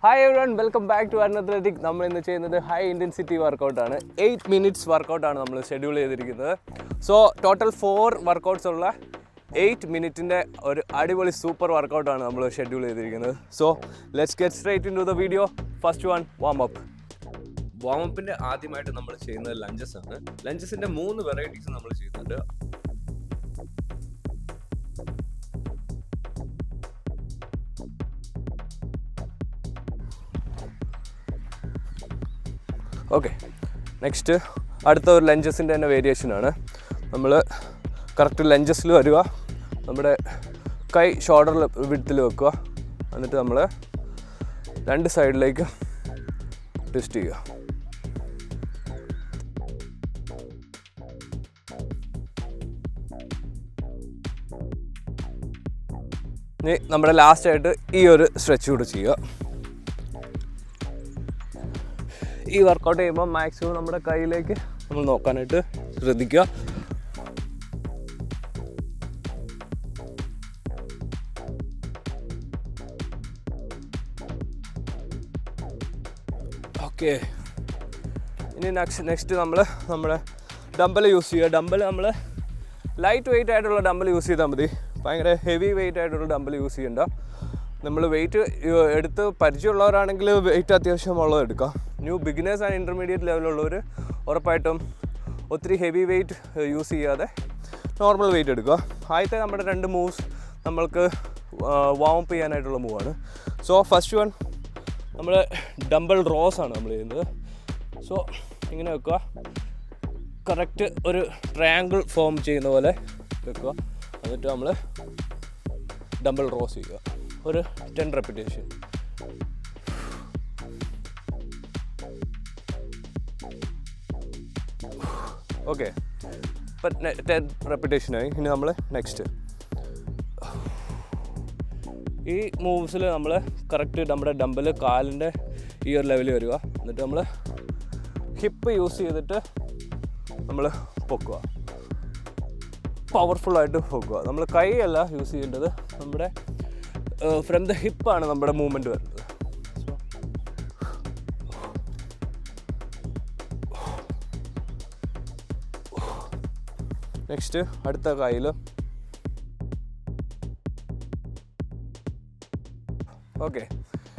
Hi everyone, welcome back to another edic. നമ്മൾ ഇന്ന് ചെയ്യുന്നത് ഹൈ ഇൻറ്റൻസിറ്റി വർക്കൗട്ട് ആണ്. 8 minutes വർക്കൗട്ട് ആണ് നമ്മൾ ഷെഡ്യൂൾ ചെയ്തിരിക്കുന്നത്. സോ ടോട്ടൽ 4 വർക്കൗട്ട്സ് ഉള്ള 8 മിനിറ്റിൻ്റെ ഒരു അടിപൊളി സൂപ്പർ വർക്കൗട്ടാണ് നമ്മൾ ഷെഡ്യൂൾ ചെയ്തിരിക്കുന്നത്. So let's get straight into the video. First one warm up. Warm അപ്പിൻ്റെ ആദ്യമായിട്ട് നമ്മൾ ചെയ്യുന്നത് ലഞ്ചസ് ആണ്. ലഞ്ചസിൻ്റെ 3 വെറൈറ്റീസ് നമ്മൾ ചെയ്യുന്നുണ്ട്. ഓക്കെ, നെക്സ്റ്റ് അടുത്ത ഒരു ലഞ്ചസിൻ്റെ തന്നെ വേരിയേഷനാണ്. നമ്മൾ കറക്റ്റ് ലഞ്ചസിൽ വരിക, നമ്മുടെ കൈ ഷോൾഡറിൽ വിഡ്ത്തിൽ വെക്കുക, എന്നിട്ട് നമ്മൾ 2 സൈഡിലേക്ക് ട്വിസ്റ്റ് ചെയ്യുക. ഇനി നമ്മുടെ ലാസ്റ്റായിട്ട് ഈ ഒരു സ്ട്രെച്ച് കൂടെ ചെയ്യുക. ഈ വർക്കൗട്ട് ചെയ്യുമ്പോൾ മാക്സിമം നമ്മുടെ കയ്യിലേക്ക് നമ്മൾ നോക്കാനായിട്ട് ശ്രദ്ധിക്കുക. ഓക്കെ, ഇനി നെക്സ്റ്റ് നമ്മൾ നമ്മുടെ ഡമ്പൽ യൂസ് ചെയ്യുക. ഡമ്പൽ നമ്മൾ ലൈറ്റ് വെയിറ്റ് ആയിട്ടുള്ള ഡമ്പൽ യൂസ് ചെയ്താൽ മതി. ഭയങ്കര ഹെവി വെയിറ്റ് ആയിട്ടുള്ള ഡമ്പൽ യൂസ് ചെയ്യണ്ട. നമ്മൾ വെയിറ്റ് എടുത്ത് പരിചയമുള്ളവരാണെങ്കിൽ വെയിറ്റ് അത്യാവശ്യം ഉള്ളത് എടുക്കുക. ന്യൂ ബിഗിനേഴ്സ് ആൻഡ് ഇൻ്റർമീഡിയറ്റ് ലെവലുള്ളവർ ഉറപ്പായിട്ടും ഒത്തിരി ഹെവി വെയിറ്റ് യൂസ് ചെയ്യാതെ നോർമൽ വെയിറ്റ് എടുക്കുക. ആദ്യത്തെ നമ്മുടെ 2 മൂവ്സ് നമ്മൾക്ക് വാം അപ്പ് ചെയ്യാനായിട്ടുള്ള മൂവാണ്. സോ ഫസ്റ്റ് വൺ നമ്മൾ ഡംബൽ റോസ് ആണ് നമ്മൾ ചെയ്യുന്നത്. സോ ഇങ്ങനെ വെക്കുക, കറക്റ്റ് ഒരു ട്രയാങ്കിൾ ഫോം ചെയ്യുന്ന പോലെ വെക്കുക. എന്നിട്ട് നമ്മൾ ഡംബൽ റോസ് ചെയ്യുക. ഒരു 10 റെപ്പിറ്റേഷൻ. ഓക്കെ, ഇപ്പം 10 റെപ്പിറ്റേഷനായി. ഇനി നമ്മൾ നെക്സ്റ്റ് ഈ മൂവ്സിൽ നമ്മൾ കറക്റ്റ് നമ്മുടെ ഡംബൽ കാലിൻ്റെ ഈ ഒരു ലെവലിൽ വരിക. എന്നിട്ട് നമ്മൾ ഹിപ്പ് യൂസ് ചെയ്തിട്ട് നമ്മൾ പൊക്കുക, പവർഫുള്ളായിട്ട് പൊക്കുക. നമ്മൾ കൈ അല്ല യൂസ് ചെയ്യേണ്ടത്, നമ്മുടെ ഫ്രം ദ ഹിപ്പാണ് നമ്മുടെ മൂവ്മെൻറ്റ് വരുന്നത്. നെക്സ്റ്റ് അടുത്ത കയ്യിൽ. ഓക്കെ,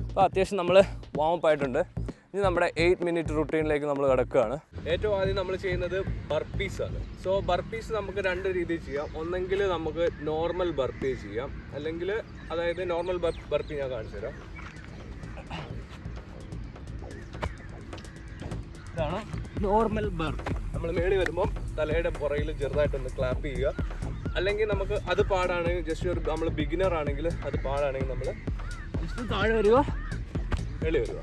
അപ്പോൾ അത്യാവശ്യം നമ്മൾ വാം അപ്പ് ആയിട്ടുണ്ട്. ഇനി നമ്മുടെ 8 മിനിറ്റ് റുട്ടീനിലേക്ക് നമ്മൾ കിടക്കുകയാണ്. ഏറ്റവും ആദ്യം നമ്മൾ ചെയ്യുന്നത് ബർപ്പീസ് ആണ്. സോ ബർപ്പീസ് നമുക്ക് 2 രീതിയിൽ ചെയ്യാം. ഒന്നെങ്കിൽ നമുക്ക് നോർമൽ ബർപ്പി ചെയ്യാം, അല്ലെങ്കിൽ അതായത് നോർമൽ ബർപ്പി ഞാൻ കാണിച്ചു തരാം. ഇതാണ് നോർമൽ ബർപ്പി. നമ്മൾ മേളിൽ വരുമ്പം തലയുടെ പുറയിൽ ചെറുതായിട്ടൊന്ന് ക്ലാപ്പ് ചെയ്യുക. അല്ലെങ്കിൽ നമുക്ക് അത് പാടാണെങ്കിൽ ജസ്റ്റ് ഒരു നമ്മൾ ബിഗിനർ ആണെങ്കിൽ അത് പാടാണെങ്കിൽ നമ്മൾ ജസ്റ്റ് താഴെ വരിക, മേളിൽ വരിക.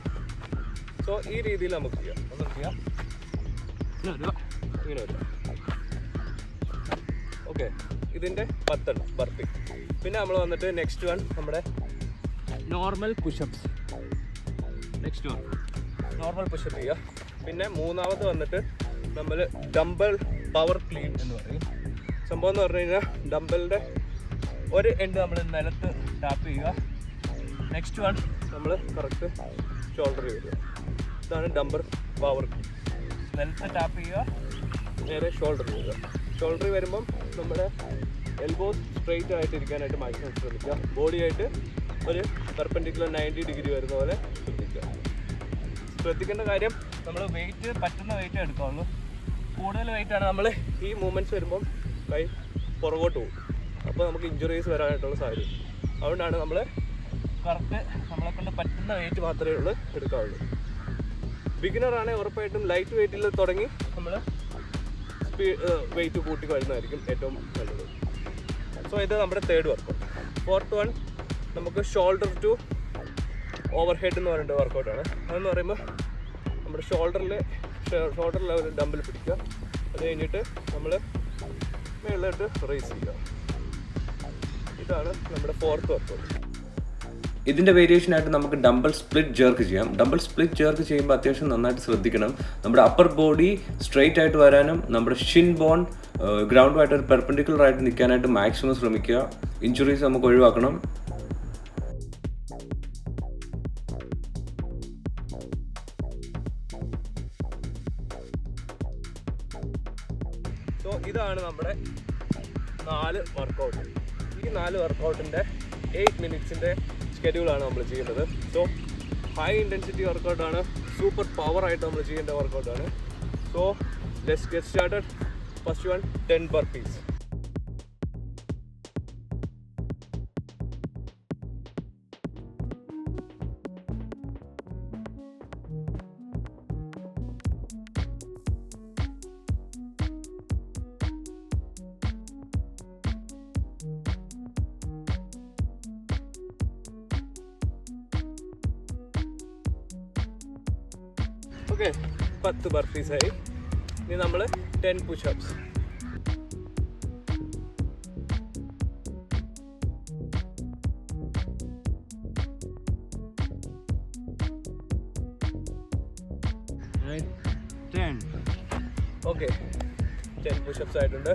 സോ ഈ രീതിയിൽ നമുക്ക് ചെയ്യാം. ഒന്ന് ചെയ്യാം, ഇങ്ങനെ വരിക, ഇങ്ങനെ വരിക. ഓക്കെ, ഇതിൻ്റെ 10 ബർപ്പി. പിന്നെ നമ്മൾ വന്നിട്ട് നെക്സ്റ്റ് വൺ നമ്മുടെ normal pushups. Next one normal pushup ചെയ്യുക. പിന്നെ മൂന്നാമത് വന്നിട്ട് നമ്മൾ ഡംബൽ പവർ ക്ലീൻ എന്ന് പറയും. സംഭവം എന്ന് പറഞ്ഞു കഴിഞ്ഞാൽ ഡംബലിൻ്റെ ഒരു എൻഡ് നമ്മൾ നിലത്ത് ടാപ്പ് ചെയ്യുക. നെക്സ്റ്റ് വൺ നമ്മൾ കറക്റ്റ് ഷോൾഡറിൽ വരിക. ഇതാണ് ഡംബൽ പവർ ക്ലീൻ. നിലത്ത് ടാപ്പ് ചെയ്യുക, നേരെ ഷോൾഡറിൽ വരിക. ഷോൾഡറിൽ വരുമ്പം നമ്മുടെ എൽബോസ് സ്ട്രെയിറ്റ് ആയിട്ട് ഇരിക്കാനായിട്ട് മാക്സിമം ശ്രമിക്കുക. ബോഡിയായിട്ട് ഒരു പെർപെൻഡിക്കുലർ 90 ഡിഗ്രി വരുന്ന പോലെ ശ്രദ്ധിക്കുക. ശ്രദ്ധിക്കേണ്ട കാര്യം, നമ്മൾ വെയിറ്റ് പറ്റുന്ന വെയിറ്റ് എടുക്കാവുള്ളൂ. കൂടുതൽ വെയിറ്റാണ് നമ്മൾ ഈ മൂവ്മെൻറ്റ്സ് വരുമ്പം കൈ പുറകോട്ട് പോകും. അപ്പോൾ നമുക്ക് ഇഞ്ചുറീസ് വരാനായിട്ടുള്ള സാധ്യത. അതുകൊണ്ടാണ് നമ്മൾ കറക്റ്റ് നമ്മളെ കൊണ്ട് പറ്റുന്ന വെയിറ്റ് മാത്രമേ ഉള്ളൂ എടുക്കാവുള്ളൂ. ബിഗിനറാണെങ്കിൽ ഉറപ്പായിട്ടും ലൈറ്റ് വെയിറ്റിൽ തുടങ്ങി നമ്മൾ വെയിറ്റ് കൂട്ടി വരുന്നതായിരിക്കും ഏറ്റവും നല്ലത്. സോ ഇത് നമ്മുടെ 3rd വർക്കൗട്ട്. 4th വൺ നമുക്ക് ഷോൾഡർ ടു ഓവർ ഹെഡ് എന്ന് പറയുന്ന വർക്കൗട്ടാണ്. അതെന്ന് പറയുമ്പോൾ നമ്മുടെ ഷോൾഡർ ലെവൽ ഡംബിൽ പിടിക്കുക. അത് കഴിഞ്ഞിട്ട് നമ്മൾ മേളിലോട്ട് റേസ് ചെയ്യുക. ഇതാണ് നമ്മുടെ 4th വർക്കൗട്ട്. ഇതിൻ്റെ വേരിയേഷനായിട്ട് നമുക്ക് ഡംബൽ സ്പ്ലിറ്റ് ജേർക്ക് ചെയ്യാം. ഡംബൽ സ്പ്ലിറ്റ് ജേർക്ക് ചെയ്യുമ്പോൾ അത്യാവശ്യം നന്നായിട്ട് ശ്രദ്ധിക്കണം. നമ്മുടെ അപ്പർ ബോഡി സ്ട്രെയിറ്റ് ആയിട്ട് വരാനും നമ്മുടെ ഷിൻ ബോൺ ഗ്രൗണ്ടുമായിട്ട് ഒരു പെർപെൻഡിക്കുലർ ആയിട്ട് നിൽക്കാനായിട്ട് മാക്സിമം ശ്രമിക്കുക. ഇഞ്ചുറീസ് നമുക്ക് ഒഴിവാക്കണം. സോ ഇതാണ് നമ്മുടെ 4 വർക്കൗട്ട്. ഈ 4 വർക്കൗട്ടിൻ്റെ 8 മിനിറ്റ്സിൻ്റെ ഷെഡ്യൂളാണ് നമ്മൾ ചെയ്യുന്നത്. സോ ഹൈ ഇൻറ്റൻസിറ്റി വർക്കൗട്ടാണ്, സൂപ്പർ പവറായിട്ട് നമ്മൾ ചെയ്യേണ്ട വർക്കൗട്ടാണ്. So let's get started. First one 10 burpees. Okay, 10 burpees ആയി. ഇനി നമ്മൾ 10 പുഷപ്സ്. ഓക്കെ, 10 പുഷപ്സ് ആയിട്ടുണ്ട്.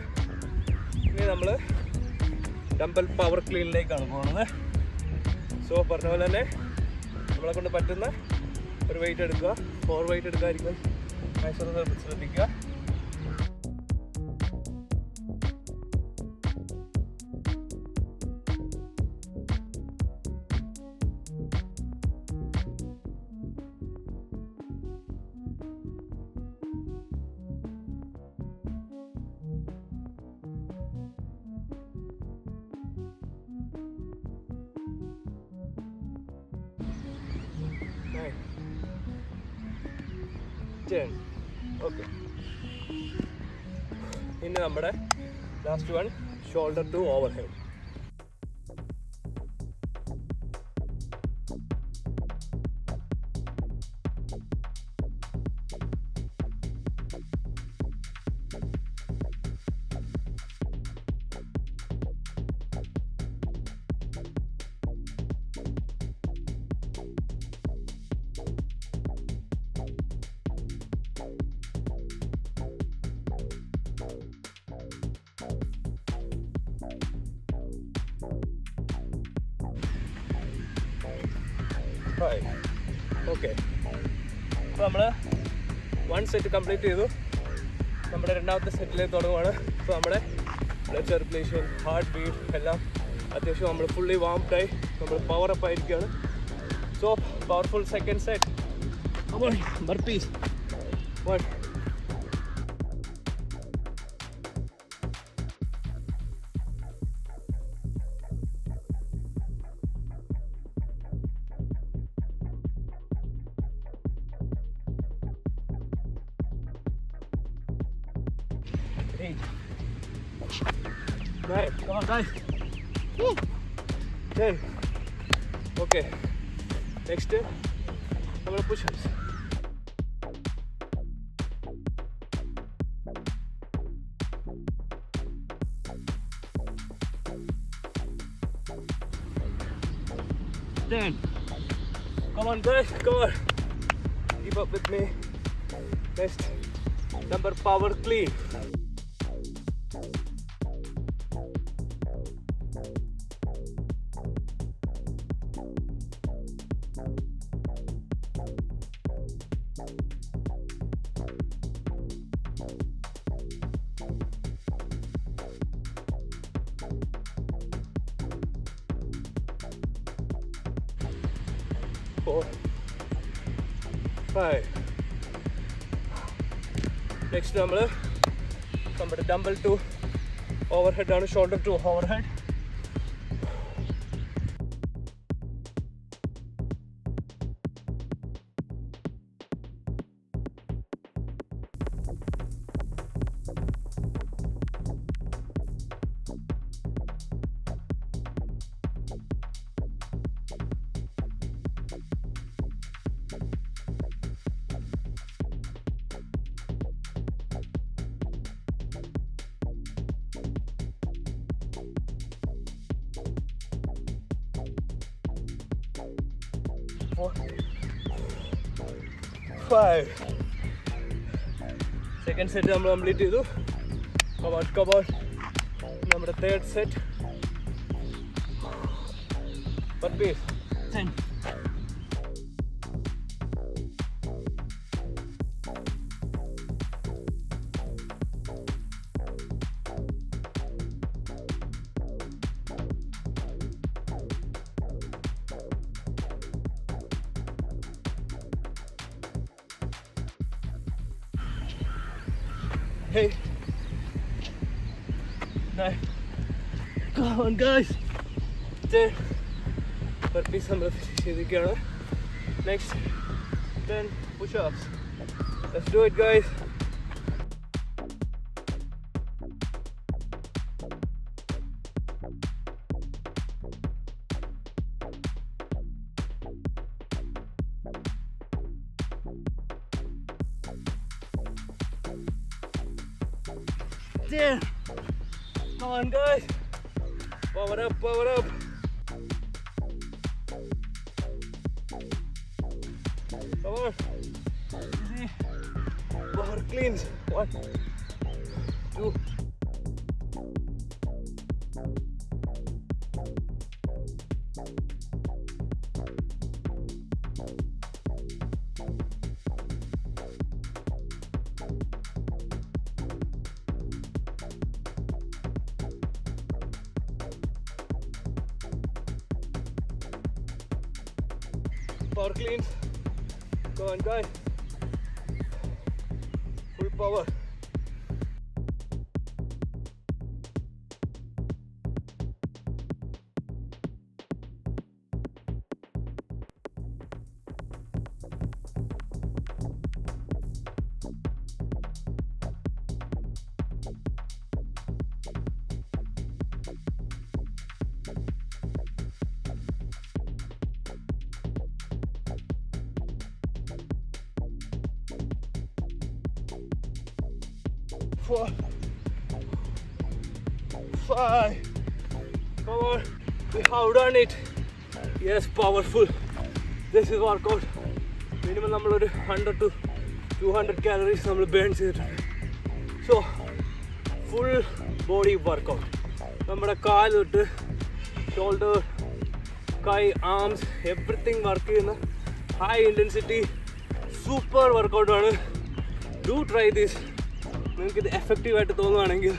ഇനി നമ്മൾ ഡംബൽ പവർ ക്ലീനിലേക്കാണ് പോകുന്നത്. സോ പറഞ്ഞ പോലെ തന്നെ നമ്മളെ കൊണ്ട് പറ്റുന്ന ഒരു വെയിറ്റ് എടുക്കുക. 4 വെയിറ്റ് എടുക്കാതിരിക്കും ശ്രദ്ധിക്കുക. ഓക്കെ, ഇനി നമ്മുടെ last one shoulder to overhead. Okay, അപ്പോൾ നമ്മൾ 1 സെറ്റ് കംപ്ലീറ്റ് ചെയ്തു. നമ്മുടെ രണ്ടാമത്തെ സെറ്റിലേക്ക് തുടങ്ങുവാണ്. അപ്പോൾ നമ്മുടെ ബ്ലഡ് സർക്കുലേഷൻ, ഹാർട്ട് ബീറ്റ് എല്ലാം അത്യാവശ്യം നമ്മൾ ഫുള്ളി വാംഡായി നമ്മൾ പവറപ്പ് ആയിരിക്കുകയാണ്. So powerful second set. Burpees 1. Right, come on guys. 10. Okay, next നമ്മൾ push-ups. Come on guys, come on. Keep up with me. Next, number power clean. Four, 5. Next നമ്മൾ നമ്മുടെ dumbbell to overhead ആണ്, shoulder to overhead. Second set നമ്മൾ complete ചെയ്തു. കബോർഡ് നമ്മുടെ third set. Burpees 10. 8, 9. Come on, guys. 10. Burpees നമ്മൾ finish ചെയ്തിരിക്കുകയാണ്. Next 10 push-ups. Let's do it, guys. Damn. Come on, guys. Power up, power up. Come on. Easy. Power cleans. 1, 2. Power cleans. Go on, guys. Full power. Four, 5. Come on, we have done it. Yes, powerful. This is workout. Minimum നമ്മളൊരു 100 to 200 calories നമ്മൾ burn ചെയ്തിട്ടുണ്ട്. So full body workout. നമ്മുടെ കാൽ തൊട്ട് shoulder, കൈ, arms, everything work ചെയ്യുന്ന high intensity super വർക്കൗട്ടാണ്. Do try this. നിങ്ങൾക്കിത് എഫക്റ്റീവായിട്ട് തോന്നുകയാണെങ്കിൽ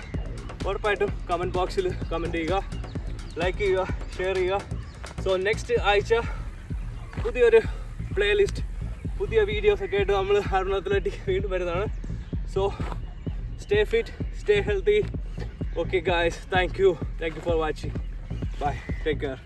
ഉറപ്പായിട്ടും കമൻറ്റ് ബോക്സിൽ കമൻറ്റ് ചെയ്യുക, ലൈക്ക് ചെയ്യുക, ഷെയർ ചെയ്യുക. സോ നെക്സ്റ്റ് ആഴ്ച പുതിയൊരു പ്ലേലിസ്റ്റ്, പുതിയ വീഡിയോസൊക്കെ ആയിട്ട് നമ്മൾ അരുൺ അത്ലറ്റിക് വീണ്ടും വരുന്നതാണ്. So stay fit, stay healthy. Okay guys, thank you for watching. Bye, take care.